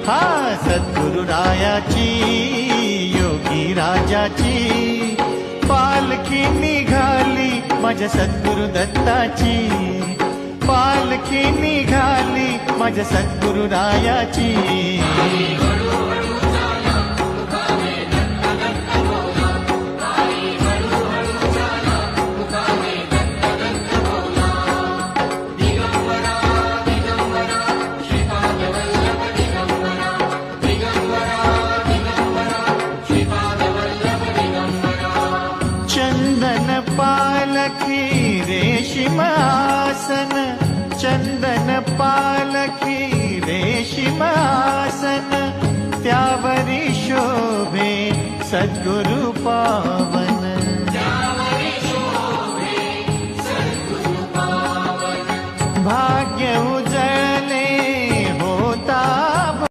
हा सद्गुरुरायाची योगी राजाची पालखी निघाली माझ्या सद्गुरु दत्ताची पालखी निघाली माझ्या सद्गुरुरायाची चंदन पालखी रेशीम आसन चंदन पालखी रेशीम आसन त्यावरी शोभे सद्गुरु